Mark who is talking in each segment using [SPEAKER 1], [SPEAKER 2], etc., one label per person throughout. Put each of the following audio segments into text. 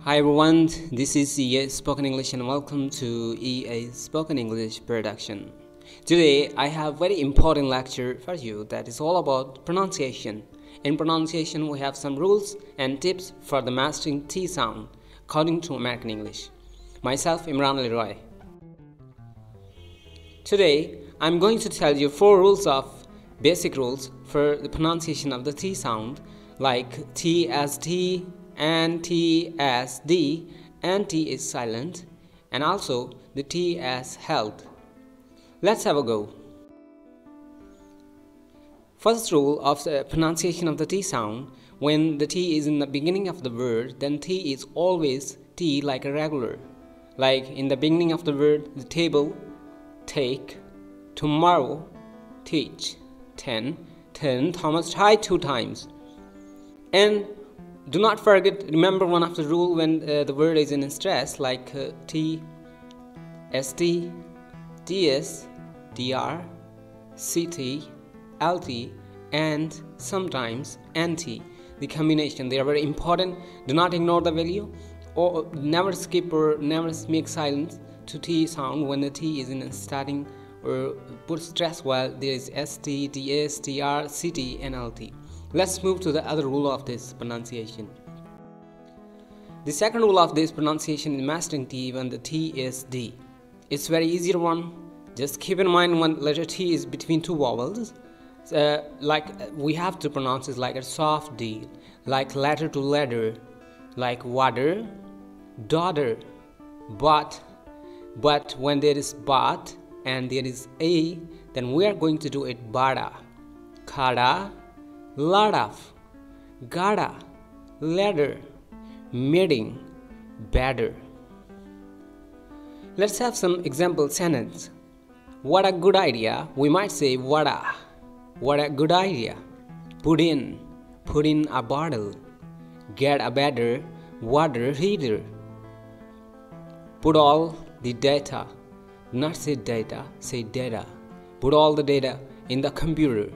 [SPEAKER 1] Hi everyone, this is EA Spoken English and welcome to EA Spoken English production. Today I have very important lecture for you that is all about pronunciation. In pronunciation we have some rules and tips for the mastering T sound according to American English. Myself Imran Leroy. Today I'm going to tell you 4 basic rules for the pronunciation of the T sound, like T as T and T as D, and T is silent, and also the T as held. Let's have a go. First rule of the pronunciation of the T sound: when the T is in the beginning of the word, then T is always T like a regular. Like in the beginning of the word, the table, take, tomorrow, teach, 10, Thomas tried 2 times. And do not forget, remember one of the rule when the word is in stress, like T, ST, DS, DR, CT, LT, and sometimes NT. The combination, they are very important. Do not ignore the value, or never skip or never make silence to T sound when the T is in starting, or put stress while there is ST, DS, DR, CT, and LT. Let's move to the other rule of this pronunciation. The second rule of this pronunciation is mastering T when the T is D. It's very easier one. Just keep in mind when letter T is between 2 vowels. We have to pronounce it like a soft D, like letter to letter, like water, daughter, but when there is but and there is a, then we are going to do it bada, kada, lot of, gada, ladder, meeting, better. Let's have some example sentence. What a good idea. We might say what a good idea. Put in a bottle. Get a better water heater. Put all the data. Not say data, say data. Put all the data in the computer.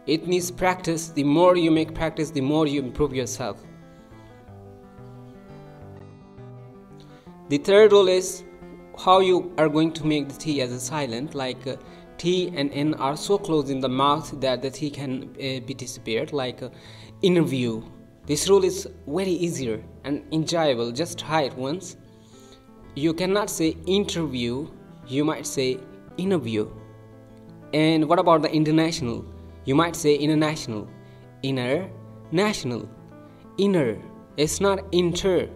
[SPEAKER 1] It needs practice. The more you make practice, the more you improve yourself. The third rule is how you are going to make the T as a silent, like T and N are so close in the mouth that the T can be disappeared, like interview. This rule is very easier and enjoyable. Just try it once. You cannot say interview, you might say interview. And what about the international? You might say international, inner, national, inner. It's not inter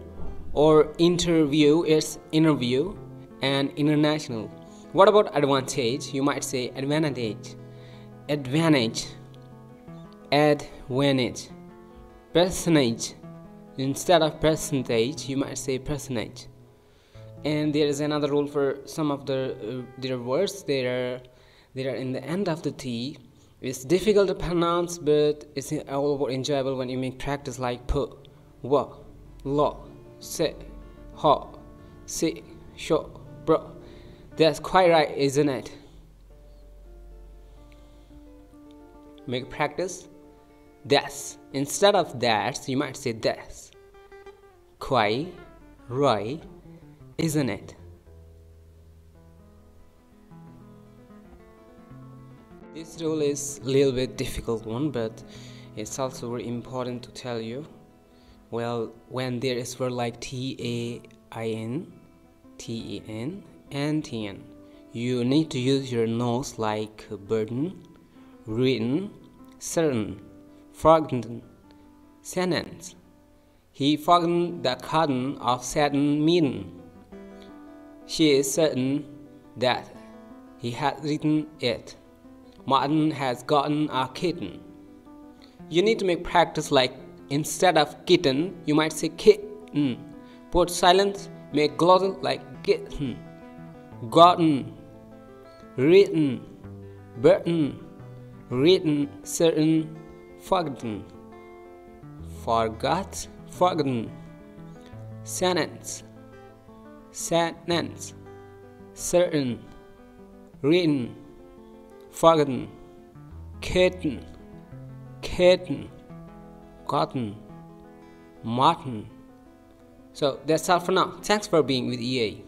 [SPEAKER 1] or interview, it's interview and international. What about advantage? You might say advantage, advantage, advantage. Personage, instead of percentage, you might say personage. And there is another rule for some of their words. They are in the end of the T. It's difficult to pronounce, but it's all about enjoyable when you make practice, like pu, wa, lo, se, ha, si, sho, bro. That's quite right, isn't it? Make practice. That's. Instead of that, you might say that's. Quite right, isn't it? This rule is a little bit difficult one, but it's also very important to tell you. Well, when there is word like T-A-I-N, T-E-N, and T-N, you need to use your nose like burden, written, certain, forgotten, sentence. He forgotten the cotton of satin mitten. She is certain that he had written it. Martin has gotten a kitten. You need to make practice, like instead of kitten, you might say kitten. Put silence, make glottal like kitten, gotten, written, burden, written, certain, forgotten, forgot, forgotten, sentence, sentence, certain, written, forgotten, kitten, kitten, cotton, mutton, So that's all for now. Thanks for being with EA.